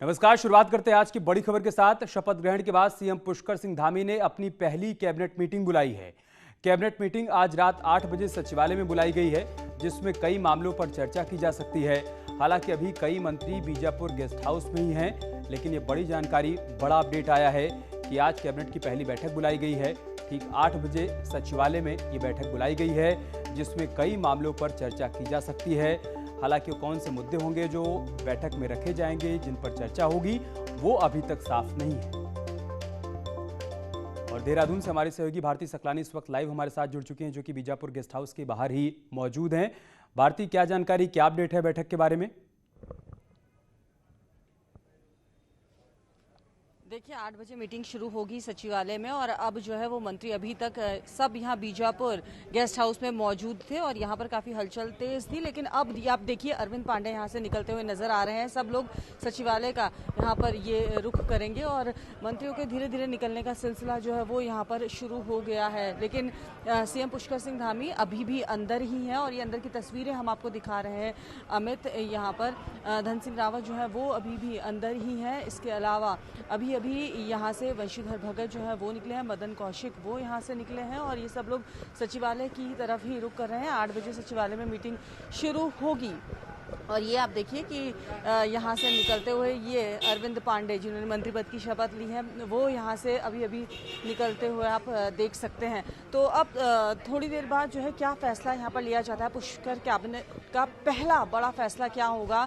नमस्कार। शुरुआत करते हैं आज की बड़ी खबर के साथ। शपथ ग्रहण के बाद सीएम पुष्कर सिंह धामी ने अपनी पहली कैबिनेट मीटिंग बुलाई है। कैबिनेट मीटिंग आज रात 8 बजे सचिवालय में बुलाई गई है, जिसमें कई मामलों पर चर्चा की जा सकती है। हालांकि अभी कई मंत्री बीजापुर गेस्ट हाउस में ही हैं, लेकिन ये बड़ी जानकारी, बड़ा अपडेट आया है कि आज कैबिनेट की पहली बैठक बुलाई गई है। ठीक 8 बजे सचिवालय में ये बैठक बुलाई गई है, जिसमें कई मामलों पर चर्चा की जा सकती है। हालांकि कौन से मुद्दे होंगे जो बैठक में रखे जाएंगे, जिन पर चर्चा होगी, वो अभी तक साफ नहीं है। और देहरादून से हमारे सहयोगी भारती सकलानी इस वक्त लाइव हमारे साथ जुड़ चुके हैं, जो कि बीजापुर गेस्ट हाउस के बाहर ही मौजूद हैं। भारती, क्या जानकारी, क्या अपडेट है बैठक के बारे में? देखिए, 8 बजे मीटिंग शुरू होगी सचिवालय में और अब जो है वो मंत्री अभी तक सब यहाँ बीजापुर गेस्ट हाउस में मौजूद थे और यहाँ पर काफ़ी हलचल तेज थी। लेकिन अब आप देखिए, अरविंद पांडे यहाँ से निकलते हुए नजर आ रहे हैं। सब लोग सचिवालय का यहाँ पर ये रुख करेंगे और मंत्रियों के धीरे धीरे निकलने का सिलसिला जो है वो यहाँ पर शुरू हो गया है। लेकिन सीएम पुष्कर सिंह धामी अभी भी अंदर ही हैं और ये अंदर की तस्वीरें हम आपको दिखा रहे हैं। अमित यहाँ पर धन सिंह रावत जो है वो अभी भी अंदर ही हैं। इसके अलावा अभी यहाँ से वंशीधर भगत जो है वो निकले हैं, मदन कौशिक वो यहाँ से निकले हैं और ये सब लोग सचिवालय की तरफ ही रुख कर रहे हैं। 8 बजे सचिवालय में मीटिंग शुरू होगी और ये आप देखिए कि यहाँ से निकलते हुए ये अरविंद पांडे, जिन्होंने मंत्री पद की शपथ ली है, वो यहाँ से अभी निकलते हुए आप देख सकते हैं। तो अब थोड़ी देर बाद जो है क्या फैसला यहाँ पर लिया जाता है, पुष्कर कैबिनेट का पहला बड़ा फैसला क्या होगा,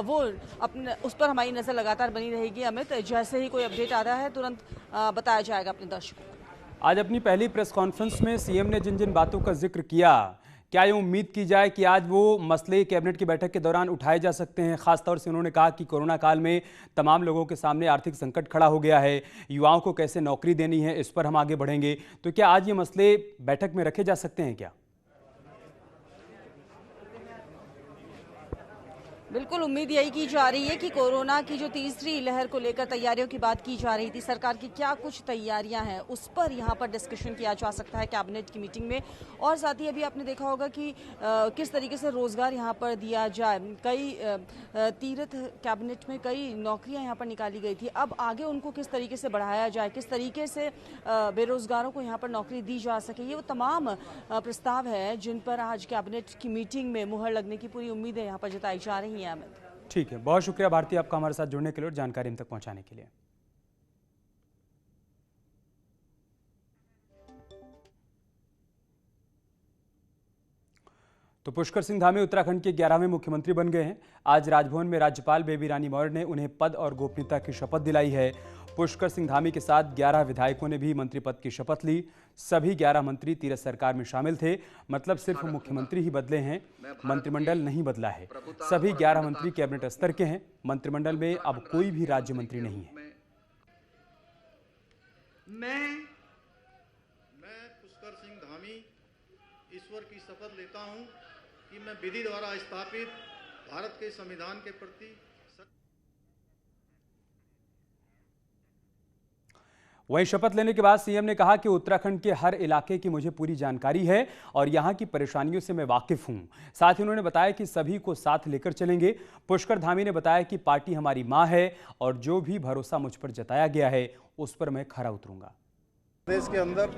वो अपने उस पर हमारी नज़र लगातार बनी रहेगी। अमित, जैसे ही कोई अपडेट आता है तुरंत बताया जाएगा अपने दर्शकों को। आज अपनी पहली प्रेस कॉन्फ्रेंस में सीएम ने जिन जिन बातों का जिक्र किया, क्या ये उम्मीद की जाए कि आज वो मसले कैबिनेट की बैठक के दौरान उठाए जा सकते हैं? खासतौर से उन्होंने कहा कि कोरोना काल में तमाम लोगों के सामने आर्थिक संकट खड़ा हो गया है, युवाओं को कैसे नौकरी देनी है, इस पर हम आगे बढ़ेंगे। तो क्या आज ये मसले बैठक में रखे जा सकते हैं क्या? बिल्कुल, उम्मीद यही की जा रही है कि कोरोना की जो तीसरी लहर को लेकर तैयारियों की बात की जा रही थी, सरकार की क्या कुछ तैयारियां हैं, उस पर यहाँ पर डिस्कशन किया जा सकता है कैबिनेट की मीटिंग में। और साथ ही अभी आपने देखा होगा कि किस तरीके से रोजगार यहाँ पर दिया जाए। कई तीर्थ कैबिनेट में कई नौकरियां यहाँ पर निकाली गई थी, अब आगे उनको किस तरीके से बढ़ाया जाए, किस तरीके से बेरोजगारों को यहाँ पर नौकरी दी जा सके, ये वो तमाम प्रस्ताव है जिन पर आज कैबिनेट की मीटिंग में मुहर लगने की पूरी उम्मीदें यहाँ पर जताई जा रही हैं। ठीक है, बहुत शुक्रिया भारती, आपका हमारे साथ जुड़ने के लिए और जानकारी हम तक पहुंचाने के लिए। तो पुष्कर सिंह धामी उत्तराखंड के 11वें मुख्यमंत्री बन गए हैं। आज राजभवन में राज्यपाल बेबी रानी मौर्य ने उन्हें पद और गोपनीयता की शपथ दिलाई है। पुष्कर सिंह धामी के साथ 11 विधायकों ने भी मंत्री पद की शपथ ली। सभी 11 मंत्री तीरथ सरकार में शामिल थे, मतलब सिर्फ मुख्यमंत्री ही बदले हैं, मंत्रिमंडल नहीं बदला है। सभी 11 मंत्री कैबिनेट स्तर के हैं। मंत्रिमंडल में अब कोई भी राज्य मंत्री नहीं है। मैं पुष्कर सिंह धामी ईश्वर की शपथ लेता हूं कि मैं विधि द्वारा स्थापित भारत के संविधान के प्रति। वहीं शपथ लेने के बाद सीएम ने कहा कि उत्तराखंड के हर इलाके की मुझे पूरी जानकारी है और यहां की परेशानियों से मैं वाकिफ हूं। साथ ही उन्होंने बताया कि सभी को साथ लेकर चलेंगे। पुष्कर धामी ने बताया कि पार्टी हमारी मां है और जो भी भरोसा मुझ पर जताया गया है उस पर मैं खरा उतरूंगा। देश के अंदर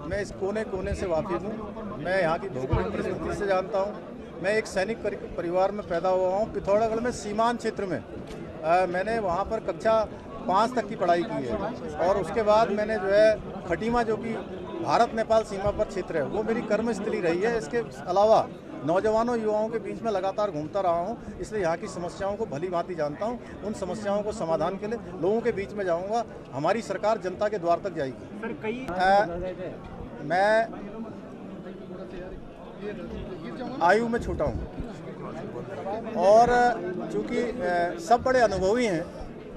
मैं इस कोने कोने से वाकिफ हूँ। मैं यहाँ की भौगोलिक परिस्थिति से जानता हूँ। मैं एक सैनिक परिवार में पैदा हुआ हूँ। पिथौरागढ़ में सीमांत क्षेत्र में मैंने वहाँ पर कक्षा 5 तक की पढ़ाई की है और उसके बाद मैंने जो है खटीमा, जो कि भारत नेपाल सीमा पर क्षेत्र है, वो मेरी कर्मस्थली रही है। इसके अलावा नौजवानों युवाओं के बीच में लगातार घूमता रहा हूं, इसलिए यहाँ की समस्याओं को भली भांति जानता हूं। उन समस्याओं को समाधान के लिए लोगों के बीच में जाऊंगा। हमारी सरकार जनता के द्वार तक जाएगी। मैं आयु में छोटा हूं और चूंकि सब बड़े अनुभवी हैं,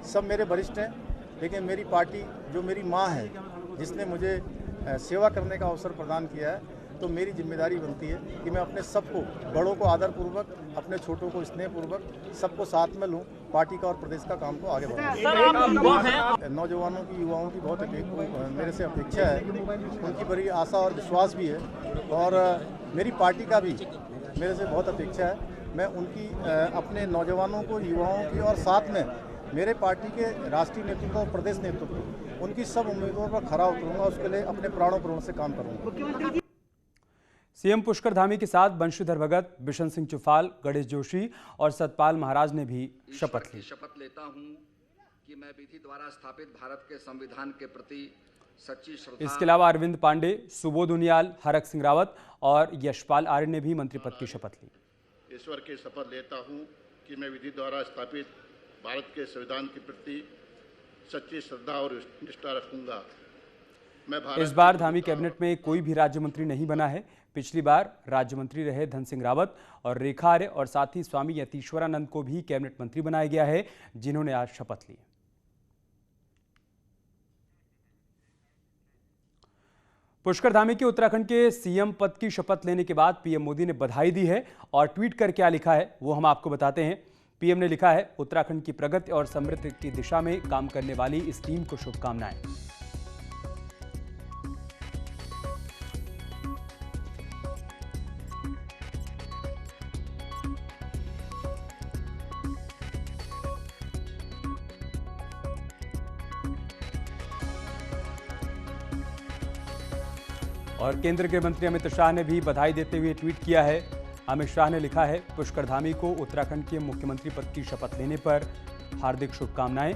सब मेरे वरिष्ठ हैं, लेकिन मेरी पार्टी जो मेरी माँ है, जिसने मुझे सेवा करने का अवसर प्रदान किया है, तो मेरी जिम्मेदारी बनती है कि मैं अपने सबको, बड़ों को आदरपूर्वक, अपने छोटों को स्नेहपूर्वक, सबको साथ में लूं, पार्टी का और प्रदेश का काम को आगे बढ़ाऊं। नौजवानों की, युवाओं की बहुत मेरे से अपेक्षा है, उनकी बड़ी आशा और विश्वास भी है और मेरी पार्टी का भी मेरे से बहुत अपेक्षा है। मैं उनकी, अपने नौजवानों को, युवाओं की और साथ में मेरे पार्टी के राष्ट्रीय नेतृत्व और प्रदेश नेतृत्व उनकी सब उम्मीदों पर खरा उतरूंगा, उसके लिए अपने प्राणों प्राणों से काम करूंगा। सीएम पुष्कर धामी के साथ बंशीधर भगत, बिशन सिंह चुफाल, गणेश जोशी और सतपाल महाराज ने भी शपथ ली। शपथ लेता हूं कि मैं विधि द्वारा स्थापित भारत के संविधान के प्रति सच्ची श्रद्धा। इसके अलावा अरविंद पांडे, सुबोध उनियाल, हरक सिंह रावत और यशपाल आर्य ने भी मंत्री पद की शपथ ली। ईश्वर की शपथ लेता हूं कि मैं विधि द्वारा स्थापित भारत के संविधान के प्रति सच्ची श्रद्धा और निष्ठा रखूंगा। इस बार धामी कैबिनेट में कोई भी राज्य मंत्री नहीं बना है। पिछली बार राज्य मंत्री रहे धन सिंह रावत और रेखा आर्य और साथ ही स्वामी यतीश्वरानंद को भी कैबिनेट मंत्री बनाया गया है, जिन्होंने आज शपथ ली। पुष्कर धामी के उत्तराखंड के सीएम पद की शपथ लेने के बाद पीएम मोदी ने बधाई दी है और ट्वीट कर क्या लिखा है वो हम आपको बताते हैं। पीएम ने लिखा है, उत्तराखंड की प्रगति और समृद्धि की दिशा में काम करने वाली इस टीम को शुभकामनाएं। और केंद्रीय गृह मंत्री अमित शाह ने भी बधाई देते हुए ट्वीट किया है। अमित शाह ने लिखा है, पुष्कर धामी को उत्तराखंड के मुख्यमंत्री पद की शपथ लेने पर हार्दिक शुभकामनाएं।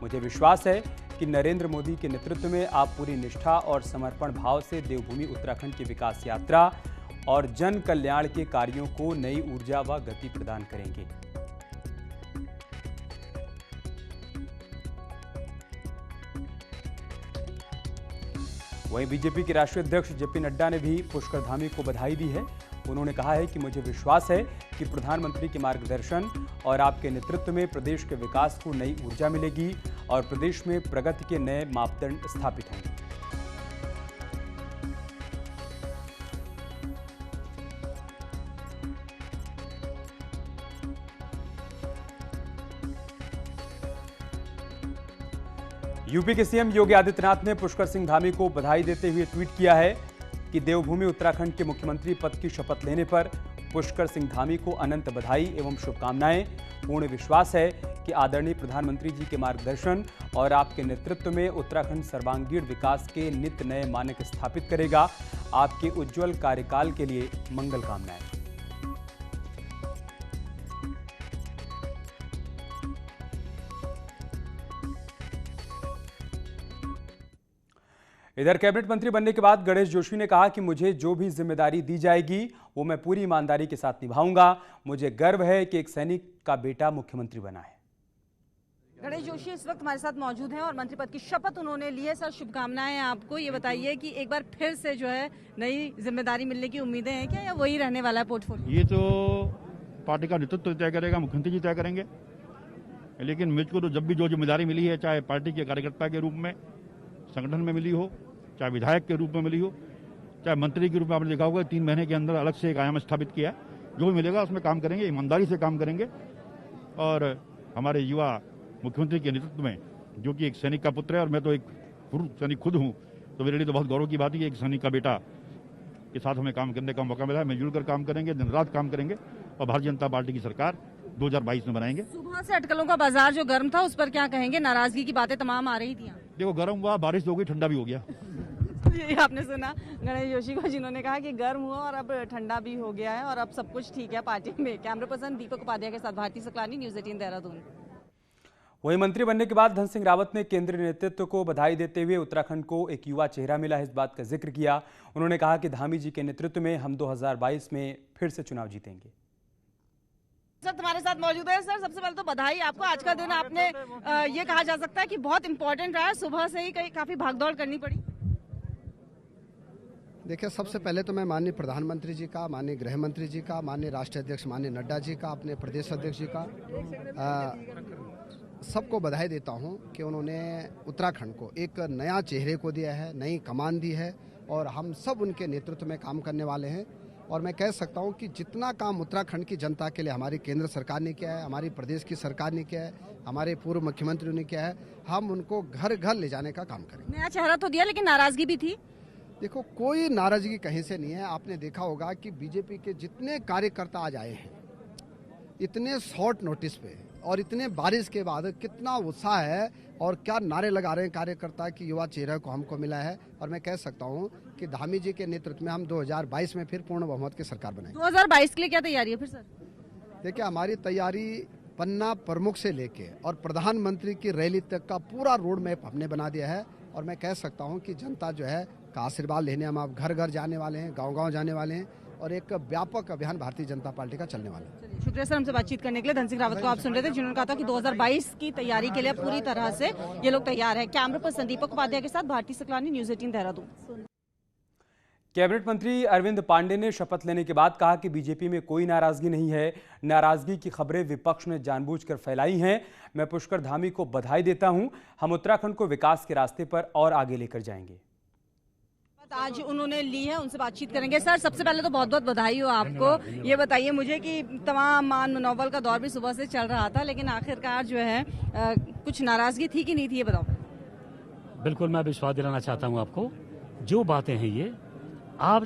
मुझे विश्वास है कि नरेंद्र मोदी के नेतृत्व में आप पूरी निष्ठा और समर्पण भाव से देवभूमि उत्तराखंड की विकास यात्रा और जन कल्याण के कार्यों को नई ऊर्जा व गति प्रदान करेंगे। वहीं बीजेपी के राष्ट्रीय अध्यक्ष जेपी नड्डा ने भी पुष्कर धामी को बधाई दी है। उन्होंने कहा है कि मुझे विश्वास है कि प्रधानमंत्री के मार्गदर्शन और आपके नेतृत्व में प्रदेश के विकास को नई ऊर्जा मिलेगी और प्रदेश में प्रगति के नए मापदंड स्थापित होंगे। यूपी के सीएम योगी आदित्यनाथ ने पुष्कर सिंह धामी को बधाई देते हुए ट्वीट किया है कि देवभूमि उत्तराखंड के मुख्यमंत्री पद की शपथ लेने पर पुष्कर सिंह धामी को अनंत बधाई एवं शुभकामनाएं। पूर्ण विश्वास है कि आदरणीय प्रधानमंत्री जी के मार्गदर्शन और आपके नेतृत्व में उत्तराखंड सर्वांगीण विकास के नित नए मानक स्थापित करेगा। आपके उज्जवल कार्यकाल के लिए मंगल कामनाएं। इधर कैबिनेट मंत्री बनने के बाद गणेश जोशी ने कहा कि मुझे जो भी जिम्मेदारी दी जाएगी वो मैं पूरी ईमानदारी के साथ निभाऊंगा। मुझे गर्व है कि एक सैनिक का बेटा मुख्यमंत्री बना है। गणेश जोशी इस वक्त हमारे साथ मौजूद हैं और मंत्री पद की शपथ उन्होंने ली है। सर, शुभकामनाएं आपको। ये बताइए कि एक बार फिर से जो है नई जिम्मेदारी मिलने की उम्मीदें हैं क्या, या वही रहने वाला है पोर्टफोलियो? ये तो पार्टी का नेतृत्व तय करेगा, मुख्यमंत्री जी तय करेंगे। लेकिन मुझको तो जब भी जो जिम्मेदारी मिली है, चाहे पार्टी के कार्यकर्ता के रूप में संगठन में मिली हो, चाहे विधायक के रूप में मिली हो, चाहे मंत्री के रूप में, आपने देखा होगा 3 महीने के अंदर अलग से एक आयाम स्थापित किया। जो भी मिलेगा उसमें काम करेंगे, ईमानदारी से काम करेंगे। और हमारे युवा मुख्यमंत्री के नेतृत्व में, जो कि एक सैनिक का पुत्र है और मैं तो एक पूर्व सैनिक खुद हूँ, तो मेरे लिए तो बहुत गौरव की बात है कि एक सैनिक का बेटा के साथ हमें काम करने का मौका मिला है। मिलजुल कर काम करेंगे, दिन रात काम करेंगे और भारतीय जनता पार्टी की सरकार 2022 में बनाएंगे। सुबह से अटकलों का बाजार जो गर्म था उस पर क्या कहेंगे? नाराजगी की बातें तमाम आ रही थी। देखो, गर्म हुआ, बारिश हो गई, ठंडा भी हो गया। ये आपने सुना गणेश जोशी को, जिन्होंने कहा कि गर्म हुआ और अब ठंडा भी हो गया है और अब सब कुछ ठीक है पार्टी में। कैमरा पर्सन दीपक उपाध्याय के साथ भारती सकलानी, न्यूज़ 18 देहरादून। वहीं मंत्री बनने के बाद धन सिंह रावत ने केंद्रीय नेतृत्व को बधाई देते हुए उत्तराखंड को एक युवा चेहरा मिला है, इस बात का जिक्र किया। उन्होंने कहा कि धामी जी के नेतृत्व में हम 2022 में फिर से चुनाव जीतेंगे। सर, तुम्हारे साथ मौजूद है। सर, सबसे पहले तो बधाई आपको। आज का दिन आपने ये कहा जा सकता है कि बहुत इंपॉर्टेंट रहा है। सुबह से ही काफी भागदौड़ करनी पड़ी। देखिए, सबसे पहले तो मैं माननीय प्रधानमंत्री जी का, माननीय गृह मंत्री जी का, माननीय राष्ट्रीय अध्यक्ष माननीय नड्डा जी का, अपने प्रदेश अध्यक्ष जी का, सबको बधाई देता हूं कि उन्होंने उत्तराखंड को एक नया चेहरे को दिया है, नई कमान दी है और हम सब उनके नेतृत्व में काम करने वाले हैं। और मैं कह सकता हूं कि जितना काम उत्तराखंड की जनता के लिए हमारी केंद्र सरकार ने किया है, हमारी प्रदेश की सरकार ने किया है, हमारे पूर्व मुख्यमंत्री ने किया है, हम उनको घर घर ले जाने का काम करेंगे। नया चेहरा तो दिया, लेकिन नाराजगी भी थी। देखो, कोई नाराजगी कहीं से नहीं है। आपने देखा होगा कि बीजेपी के जितने कार्यकर्ता आज आए हैं, इतने शॉर्ट नोटिस पे, और इतने बारिश के बाद कितना उत्साह है और क्या नारे लगा रहे हैं कार्यकर्ता की युवा चेहरे को हमको मिला है। और मैं कह सकता हूं कि धामी जी के नेतृत्व में हम 2022 में फिर पूर्ण बहुमत की सरकार बनाएंगे। 2022 के लिए क्या तैयारी है फिर सर? देखिए, हमारी तैयारी पन्ना प्रमुख से लेके और प्रधानमंत्री की रैली तक का पूरा रोड मैप हमने बना दिया है। और मैं कह सकता हूं कि जनता जो है का आशीर्वाद लेने हम आप घर घर जाने वाले हैं, गांव-गांव जाने वाले हैं और एक व्यापक अभियान भारतीय जनता पार्टी का चलने वाला है। शुक्रिया सर, हमसे बातचीत करने के लिए। धन सिंह रावत को आप सुन रहे थे, जिन्होंने कहा था कि 2022 की तैयारी के लिए पूरी तरह से ये लोग तैयार हैं। कैमरे पर संदीपक उपाध्याय के साथ भारती सकलानी, न्यूज़ 18 देहरादून। कैबिनेट मंत्री अरविंद पांडे ने शपथ लेने के बाद कहा कि बीजेपी में कोई नाराजगी नहीं है। नाराजगी की खबरें विपक्ष ने जानबूझकर फैलाई हैं। मैं पुष्कर धामी को बधाई देता हूं। हम उत्तराखंड को विकास के रास्ते पर और आगे लेकर जाएंगे। आज उन्होंने ली है, उनसे बातचीत करेंगे। सर, सबसे पहले तो बहुत बहुत बधाई हो आपको। ये बताइए मुझे कि तमाम मान मनोबल का दौर भी सुबह से चल रहा था, लेकिन आखिरकार जो है कुछ नाराजगी थी कि नहीं थी, ये बताओ। बिल्कुल, मैं विश्वास दिलाना चाहता हूँ आपको। जो बातें हैं ये आप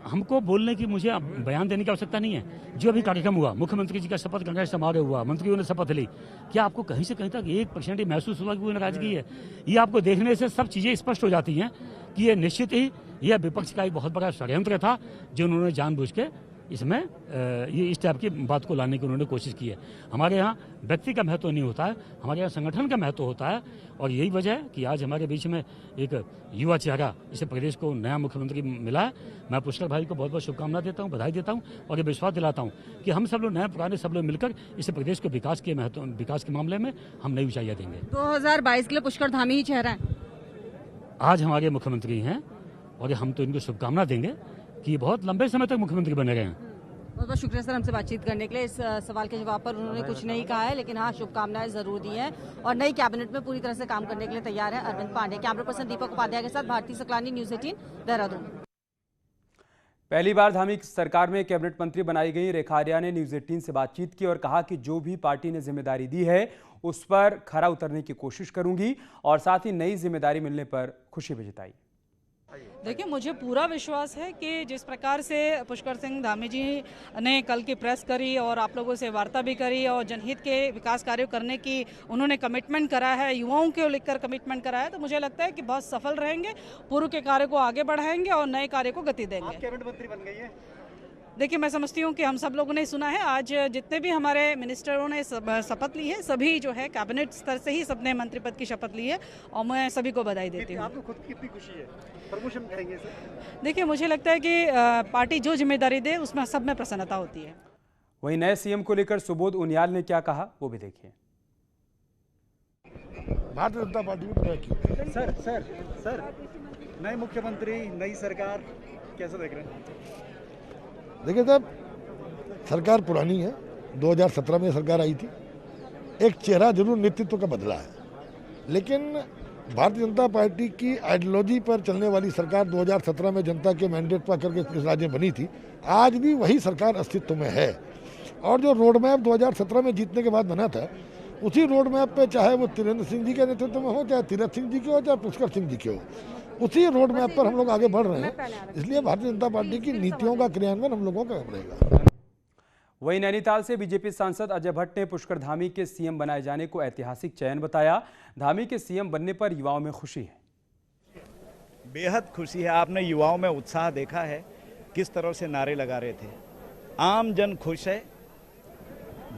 हमको बोलने की, मुझे बयान देने की आवश्यकता नहीं है। जो अभी कार्यक्रम हुआ, मुख्यमंत्री जी का शपथ ग्रहण समारोह हुआ, मंत्रियों ने शपथ ली, क्या आपको कहीं से कहीं तक 1% महसूस हुआ कि कोई नाराजगी है? ये आपको देखने से सब चीजें स्पष्ट हो जाती हैं कि ये निश्चित ही यह विपक्ष का एक बहुत बड़ा षड्यंत्र था जो उन्होंने जानबूझ के इसमें ये इस टाइप की बात को लाने की उन्होंने कोशिश की है। हमारे यहाँ व्यक्ति का महत्व नहीं होता है, हमारे यहाँ संगठन का महत्व होता है। और यही वजह है कि आज हमारे बीच में एक युवा चेहरा, इसे प्रदेश को नया मुख्यमंत्री मिला है। मैं पुष्कर भाई को बहुत बहुत शुभकामना देता हूँ, बधाई देता हूँ और ये विश्वास दिलाता हूँ कि हम सब लोग नए पुराने सब लोग मिलकर इसे प्रदेश को विकास के मामले में हम नई ऊंचाइयाँ देंगे। 2022 के लिए पुष्कर धामी ही चेहरा है। आज हमारे मुख्यमंत्री हैं और हम तो इनको शुभकामना देंगे कि बहुत लंबे समय तक मुख्यमंत्री बने रहे हैं। बहुत बहुत शुक्रिया सर, हमसे बातचीत करने के लिए। इस सवाल के जवाब पर उन्होंने कुछ नहीं कहा है, लेकिन हाँ, शुभकामनाएं जरूर दी हैं और नई कैबिनेट में पूरी तरह से काम करने के लिए तैयार है अरविंद पांडे। कैमरा पर्सन दीपक उपाध्याय के साथ भारती सकलानी, न्यूज़ 18 देहरादून। पहली बार धामी सरकार में कैबिनेट मंत्री बनाई गई रेखा आर्या ने न्यूज़ 18 से बातचीत की और कहा कि जो भी पार्टी ने जिम्मेदारी दी है उस पर खरा उतरने की कोशिश करूंगी और साथ ही नई जिम्मेदारी मिलने पर खुशी भी जताई। देखिए, मुझे पूरा विश्वास है कि जिस प्रकार से पुष्कर सिंह धामी जी ने कल की प्रेस करी और आप लोगों से वार्ता भी करी और जनहित के विकास कार्य करने की उन्होंने कमिटमेंट करा है, युवाओं को लेकर कमिटमेंट करा है, तो मुझे लगता है कि बहुत सफल रहेंगे, पूर्व के कार्य को आगे बढ़ाएंगे और नए कार्य को गति देंगे। आप कैबिनेट मंत्री बन गई है। देखिए, मैं समझती हूँ कि हम सब लोगों ने सुना है, आज जितने भी हमारे मिनिस्टरों ने शपथ ली है, सभी जो है कैबिनेट स्तर से ही सबने मंत्री पद की शपथ ली है और मैं सभी को बधाई देती हूँ। आपको खुद की कितनी खुशी है? प्रमोशन करेंगे सर? देखिए, मुझे लगता है कि पार्टी जो जिम्मेदारी दे उसमें सब में प्रसन्नता होती है। वहीं नए सीएम को लेकर सुबोध उनियाल ने क्या कहा, वो भी देखिए। भारतीय जनता पार्टी को सर नए मुख्यमंत्री, नई सरकार कैसे देख रहे हैं? देखिए साहब, सरकार पुरानी है, 2017 में सरकार आई थी, एक चेहरा जरूर नेतृत्व का बदला है, लेकिन भारतीय जनता पार्टी की आइडियोलॉजी पर चलने वाली सरकार 2017 में जनता के मैंडेट पर करके इस राज्य में बनी थी। आज भी वही सरकार अस्तित्व में है और जो रोड मैप 2017 में जीतने के बाद बना था, उसी रोड मैप पे चाहे वो त्रिवेंद्र सिंह जी के नेतृत्व में हो, चाहे तीरथ सिंह जी के हो, चाहे पुष्कर सिंह जी के हो, उसी रोड मैप पर हम लोग आगे बढ़ रहे हैं। इसलिए भारतीय जनता पार्टी की नीतियों का क्रियान्वयन हम लोगों का रहेगा। वहीं नैनीताल से बीजेपी सांसद अजय भट्ट ने पुष्कर धामी के सीएम बनाए जाने को ऐतिहासिक चयन बताया। धामी के सीएम बनने पर युवाओं में खुशी है। बेहद खुशी है। आपने युवाओं में उत्साह देखा है, किस तरह से नारे लगा रहे थे। आम जन खुश है,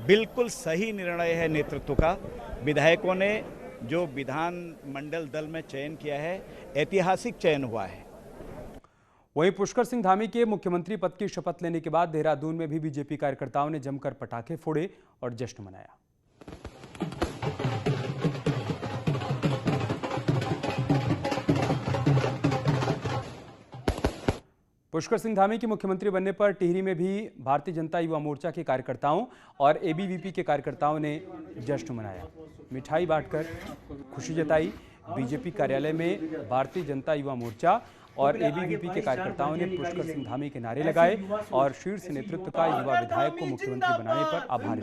बिल्कुल सही निर्णय है नेतृत्व का। विधायकों ने जो विधान मंडल दल में चयन किया है, ऐतिहासिक चयन हुआ है। वहीं पुष्कर सिंह धामी के मुख्यमंत्री पद की शपथ लेने के बाद देहरादून में भी बीजेपी कार्यकर्ताओं ने जमकर पटाखे फोड़े और जश्न मनाया। पुष्कर सिंह धामी के मुख्यमंत्री बनने पर टिहरी में भी भारतीय जनता युवा मोर्चा के कार्यकर्ताओं और एबीवीपी के कार्यकर्ताओं ने जश्न मनाया, मिठाई बांटकर खुशी जताई। बीजेपी कार्यालय में भारतीय जनता युवा मोर्चा और एबीवीपी के कार्यकर्ताओं ने पुष्कर सिंह धामी के नारे लगाए और शीर्ष नेतृत्व का युवा विधायक को मुख्यमंत्री बनाने पर आभार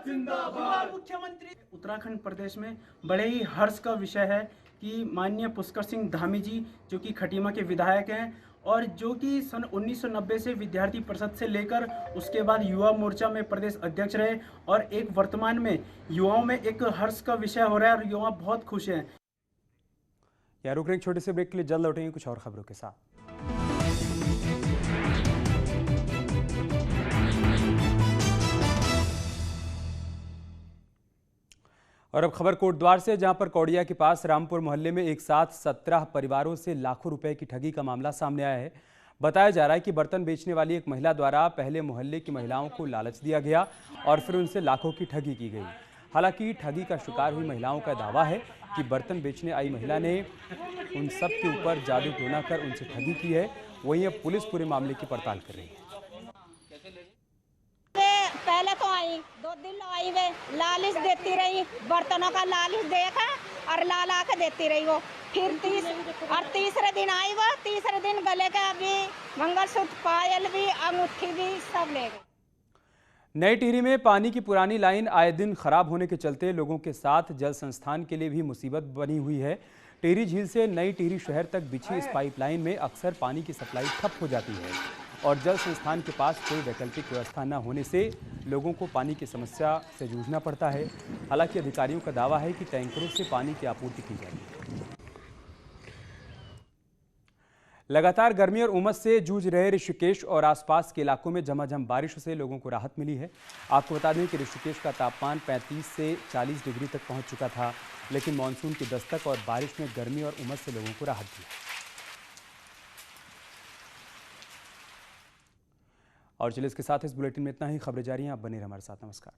व्यक्त किया। उत्तराखंड प्रदेश में बड़े ही हर्ष का विषय है कि माननीय पुष्कर सिंह धामी जी, जो कि खटीमा के विधायक हैं और जो कि सन 1990 से विद्यार्थी परिषद से लेकर उसके बाद युवा मोर्चा में प्रदेश अध्यक्ष रहे और एक वर्तमान में युवाओं में एक हर्ष का विषय हो रहा है और युवा बहुत खुश हैं। यहाँ रुक रहे हैं छोटे से ब्रेक के लिए, जल्द लौटेंगे कुछ और खबरों के साथ। और अब खबर कोटद्वार से, जहां पर कौड़िया के पास रामपुर मोहल्ले में एक साथ 17 परिवारों से लाखों रुपए की ठगी का मामला सामने आया है। बताया जा रहा है कि बर्तन बेचने वाली एक महिला द्वारा पहले मोहल्ले की महिलाओं को लालच दिया गया और फिर उनसे लाखों की ठगी की गई। हालांकि ठगी का शिकार हुई महिलाओं का दावा है कि बर्तन बेचने आई महिला ने उन सब के ऊपर जादू टोना कर उनसे ठगी की है। वहीं अब पुलिस पूरे मामले की पड़ताल कर रही है। पहले तो आई 2 दिन आई, वे लालच देती रही, बर्तनों का लालच देखा और ला के देती रही वो। फिर तीसरे दिन आई वो, तीसरे दिन गले का भी मंगलसूत्र, पायल भी, अंगूठी भी सब ले गए। नई टिहरी में पानी की पुरानी लाइन आए दिन खराब होने के चलते लोगों के साथ जल संस्थान के लिए भी मुसीबत बनी हुई है। टिहरी झील से नई टिहरी शहर तक बिछी इस पाइपलाइन में अक्सर पानी की सप्लाई ठप हो जाती है और जल संस्थान के पास कोई वैकल्पिक व्यवस्था न होने से लोगों को पानी की समस्या से जूझना पड़ता है। हालांकि अधिकारियों का दावा है कि टैंकरों से पानी की आपूर्ति की जाएगी। लगातार गर्मी और उमस से जूझ रहे ऋषिकेश और आसपास के इलाकों में झमाझम बारिश से लोगों को राहत मिली है। आपको बता दें कि ऋषिकेश का तापमान 35 से 40 डिग्री तक पहुंच चुका था, लेकिन मानसून की दस्तक और बारिश ने गर्मी और उमस से लोगों को राहत दी। और चलिए इसके साथ इस बुलेटिन में इतना ही। खबरें जारी हैं, आप बने रहिए हमारे साथ। नमस्कार।